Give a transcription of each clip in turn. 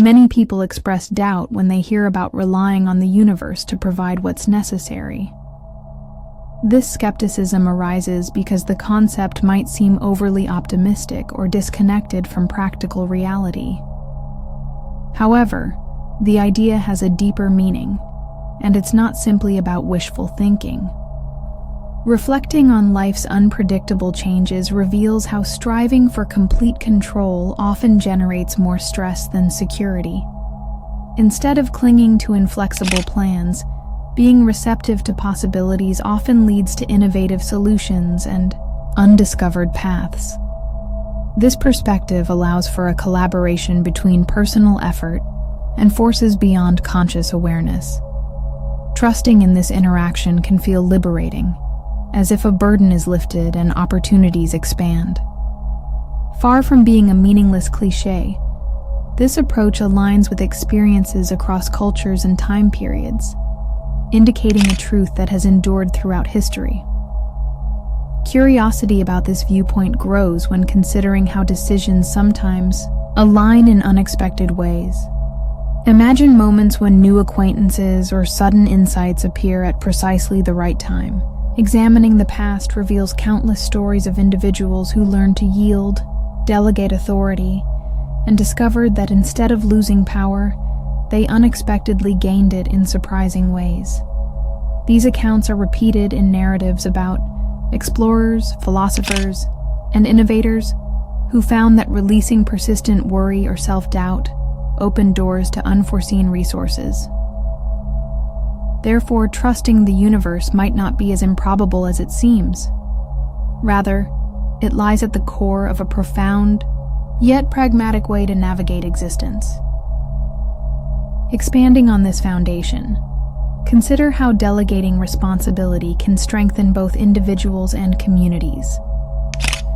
Many people express doubt when they hear about relying on the universe to provide what's necessary. This skepticism arises because the concept might seem overly optimistic or disconnected from practical reality. However, the idea has a deeper meaning, and it's not simply about wishful thinking. Reflecting on life's unpredictable changes reveals how striving for complete control often generates more stress than security. Instead of clinging to inflexible plans, being receptive to possibilities often leads to innovative solutions and undiscovered paths. This perspective allows for a collaboration between personal effort and forces beyond conscious awareness. Trusting in this interaction can feel liberating, as if a burden is lifted and opportunities expand. Far from being a meaningless cliché, this approach aligns with experiences across cultures and time periods, indicating a truth that has endured throughout history. Curiosity about this viewpoint grows when considering how decisions sometimes align in unexpected ways. Imagine moments when new acquaintances or sudden insights appear at precisely the right time. Examining the past reveals countless stories of individuals who learned to yield, delegate authority, and discovered that instead of losing power, they unexpectedly gained it in surprising ways. These accounts are repeated in narratives about explorers, philosophers, and innovators who found that releasing persistent worry or self-doubt opened doors to unforeseen resources. Therefore, trusting the universe might not be as improbable as it seems. Rather, it lies at the core of a profound, yet pragmatic way to navigate existence. Expanding on this foundation, consider how delegating responsibility can strengthen both individuals and communities.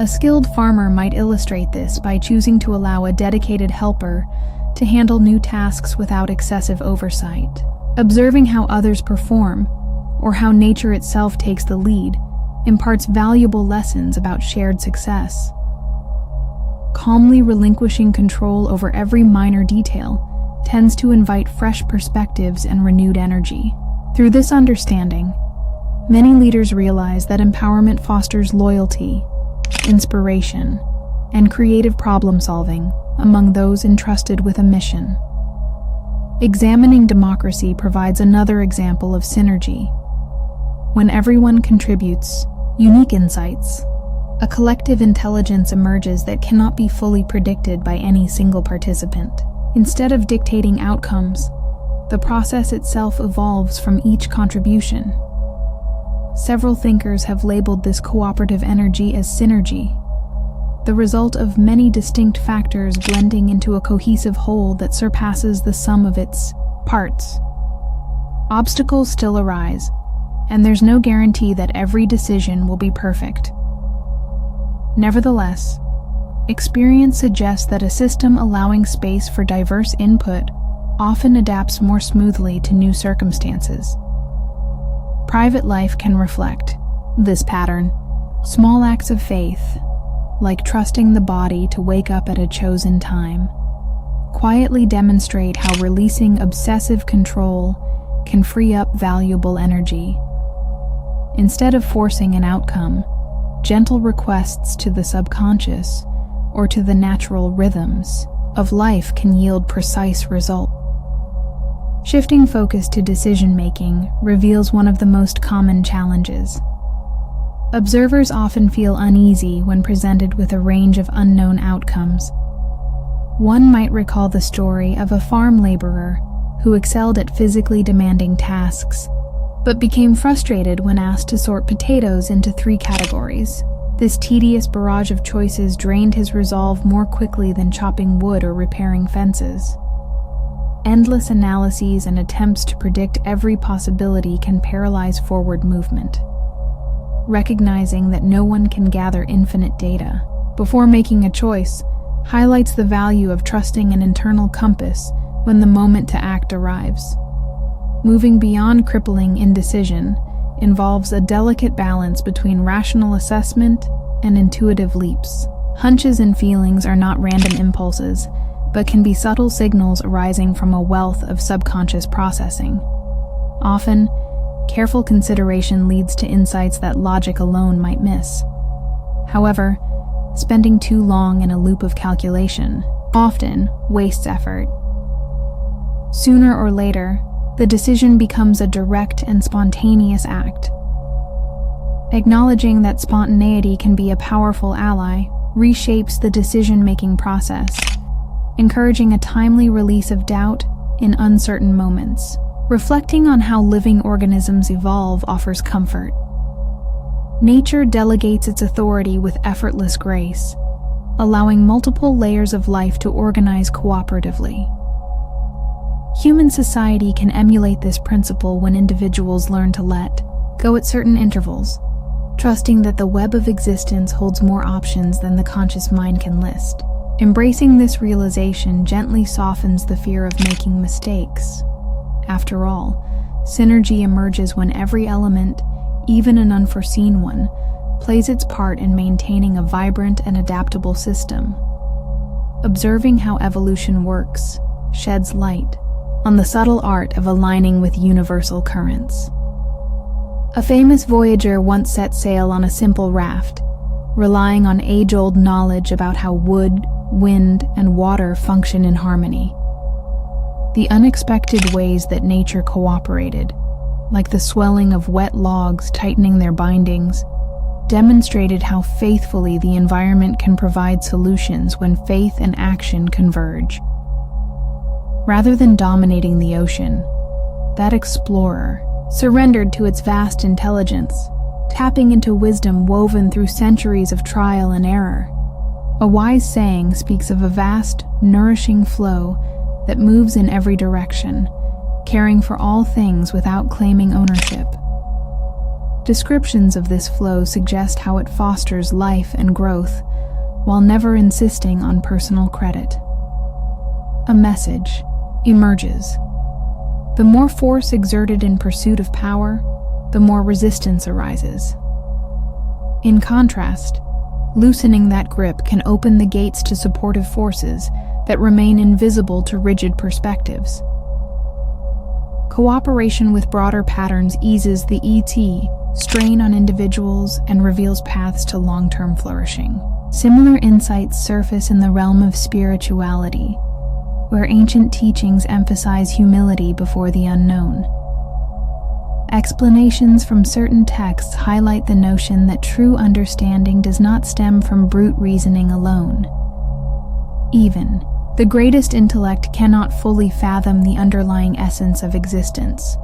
A skilled farmer might illustrate this by choosing to allow a dedicated helper to handle new tasks without excessive oversight. Observing how others perform, or how nature itself takes the lead, imparts valuable lessons about shared success. Calmly relinquishing control over every minor detail tends to invite fresh perspectives and renewed energy. Through this understanding, many leaders realize that empowerment fosters loyalty, inspiration, and creative problem-solving among those entrusted with a mission. Examining democracy provides another example of synergy. When everyone contributes unique insights, a collective intelligence emerges that cannot be fully predicted by any single participant. Instead of dictating outcomes, the process itself evolves from each contribution. Several thinkers have labeled this cooperative energy as synergy, the result of many distinct factors blending into a cohesive whole that surpasses the sum of its parts. Obstacles still arise, and there's no guarantee that every decision will be perfect. Nevertheless, experience suggests that a system allowing space for diverse input often adapts more smoothly to new circumstances. Private life can reflect this pattern. Small acts of faith, like trusting the body to wake up at a chosen time, quietly demonstrate how releasing obsessive control can free up valuable energy. Instead of forcing an outcome, gentle requests to the subconscious or to the natural rhythms of life can yield precise results. Shifting focus to decision-making reveals one of the most common challenges. Observers often feel uneasy when presented with a range of unknown outcomes. One might recall the story of a farm laborer who excelled at physically demanding tasks, but became frustrated when asked to sort potatoes into 3 categories. This tedious barrage of choices drained his resolve more quickly than chopping wood or repairing fences. Endless analyses and attempts to predict every possibility can paralyze forward movement. Recognizing that no one can gather infinite data before making a choice highlights the value of trusting an internal compass when the moment to act arrives. Moving beyond crippling indecision involves a delicate balance between rational assessment and intuitive leaps. Hunches and feelings are not random impulses. but can be subtle signals arising from a wealth of subconscious processing. Often, careful consideration leads to insights that logic alone might miss. However, spending too long in a loop of calculation often wastes effort. Sooner or later, the decision becomes a direct and spontaneous act. Acknowledging that spontaneity can be a powerful ally reshapes the decision-making process, encouraging a timely release of doubt in uncertain moments. Reflecting on how living organisms evolve offers comfort. Nature delegates its authority with effortless grace, allowing multiple layers of life to organize cooperatively. Human society can emulate this principle when individuals learn to let go at certain intervals, trusting that the web of existence holds more options than the conscious mind can list. Embracing this realization gently softens the fear of making mistakes. After all, synergy emerges when every element, even an unforeseen one, plays its part in maintaining a vibrant and adaptable system. Observing how evolution works sheds light on the subtle art of aligning with universal currents. A famous voyager once set sail on a simple raft, relying on age-old knowledge about how wood, wind, and water function in harmony. The unexpected ways that nature cooperated, like the swelling of wet logs tightening their bindings, demonstrated how faithfully the environment can provide solutions when faith and action converge. Rather than dominating the ocean, that explorer surrendered to its vast intelligence, tapping into wisdom woven through centuries of trial and error. A wise saying speaks of a vast, nourishing flow that moves in every direction, caring for all things without claiming ownership. Descriptions of this flow suggest how it fosters life and growth, while never insisting on personal credit. A message emerges. The more force exerted in pursuit of power, the more resistance arises. In contrast, loosening that grip can open the gates to supportive forces that remain invisible to rigid perspectives. Cooperation with broader patterns eases the strain on individuals and reveals paths to long-term flourishing. Similar insights surface in the realm of spirituality, where ancient teachings emphasize humility before the unknown. Explanations from certain texts highlight the notion that true understanding does not stem from brute reasoning alone. Even the greatest intellect cannot fully fathom the underlying essence of existence.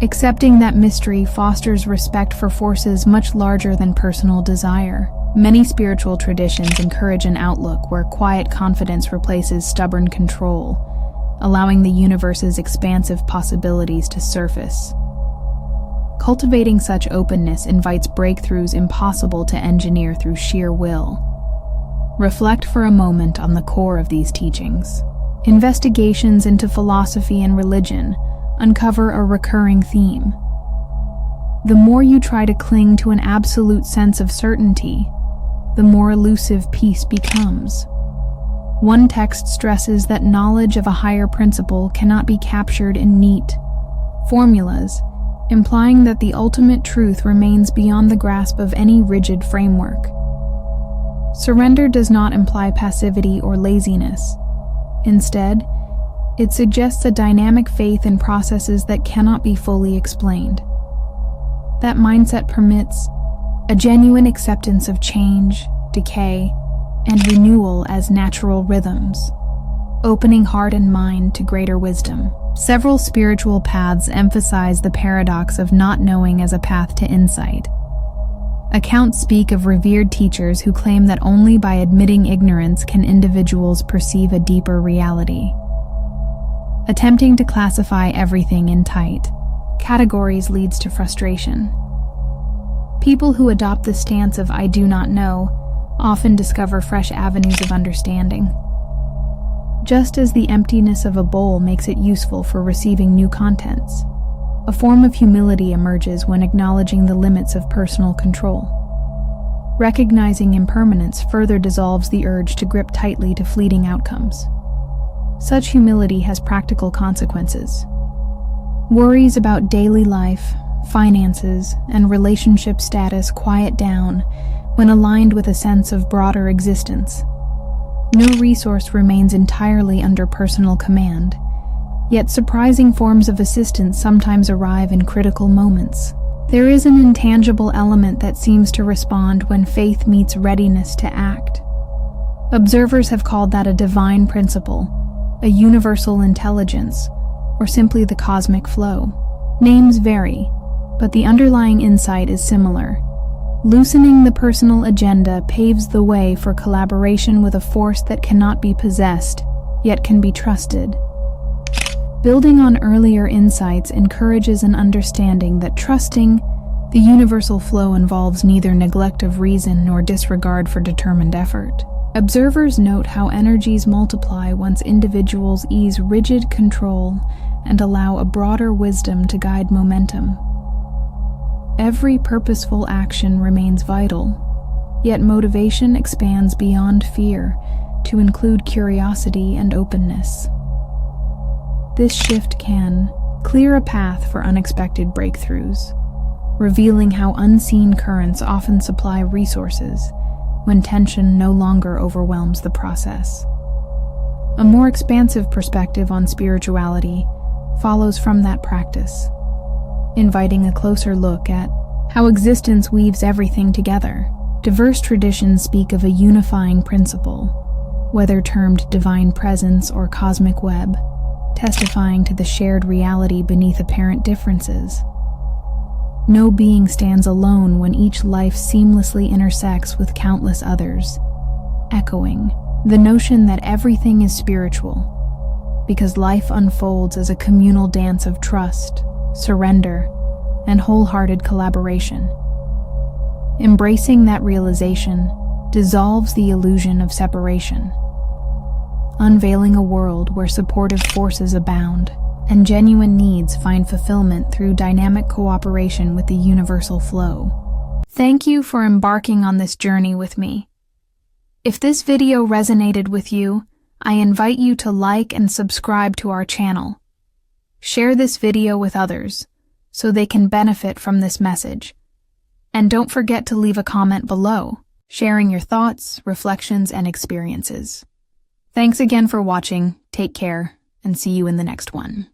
Accepting that mystery fosters respect for forces much larger than personal desire. Many spiritual traditions encourage an outlook where quiet confidence replaces stubborn control, allowing the universe's expansive possibilities to surface. Cultivating such openness invites breakthroughs impossible to engineer through sheer will. Reflect for a moment on the core of these teachings. Investigations into philosophy and religion uncover a recurring theme. The more you try to cling to an absolute sense of certainty, the more elusive peace becomes. One text stresses that knowledge of a higher principle cannot be captured in neat formulas, implying that the ultimate truth remains beyond the grasp of any rigid framework. Surrender does not imply passivity or laziness. Instead, it suggests a dynamic faith in processes that cannot be fully explained. That mindset permits a genuine acceptance of change, decay, and renewal as natural rhythms, opening heart and mind to greater wisdom. Several spiritual paths emphasize the paradox of not knowing as a path to insight. Accounts speak of revered teachers who claim that only by admitting ignorance can individuals perceive a deeper reality. Attempting to classify everything in tight categories leads to frustration. People who adopt the stance of "I do not know" often discover fresh avenues of understanding. Just as the emptiness of a bowl makes it useful for receiving new contents, a form of humility emerges when acknowledging the limits of personal control. Recognizing impermanence further dissolves the urge to grip tightly to fleeting outcomes. Such humility has practical consequences. Worries about daily life, finances, and relationship status quiet down when aligned with a sense of broader existence. No resource remains entirely under personal command, yet surprising forms of assistance sometimes arrive in critical moments. There is an intangible element that seems to respond when faith meets readiness to act. Observers have called that a divine principle, a universal intelligence, or simply the cosmic flow. Names vary, but the underlying insight is similar. Loosening the personal agenda paves the way for collaboration with a force that cannot be possessed, yet can be trusted. Building on earlier insights encourages an understanding that trusting the universal flow involves neither neglect of reason nor disregard for determined effort. Observers note how energies multiply once individuals ease rigid control and allow a broader wisdom to guide momentum. Every purposeful action remains vital, yet motivation expands beyond fear to include curiosity and openness. This shift can clear a path for unexpected breakthroughs, revealing how unseen currents often supply resources when tension no longer overwhelms the process. A more expansive perspective on spirituality follows from that practice, inviting a closer look at how existence weaves everything together. Diverse traditions speak of a unifying principle, whether termed divine presence or cosmic web, testifying to the shared reality beneath apparent differences. No being stands alone when each life seamlessly intersects with countless others, echoing the notion that everything is spiritual, because life unfolds as a communal dance of trust, surrender, and wholehearted collaboration. Embracing that realization dissolves the illusion of separation, unveiling a world where supportive forces abound and genuine needs find fulfillment through dynamic cooperation with the universal flow. Thank you for embarking on this journey with me. If this video resonated with you, I invite you to like and subscribe to our channel. Share this video with others so they can benefit from this message. And don't forget to leave a comment below, sharing your thoughts, reflections, and experiences. Thanks again for watching, take care, and see you in the next one.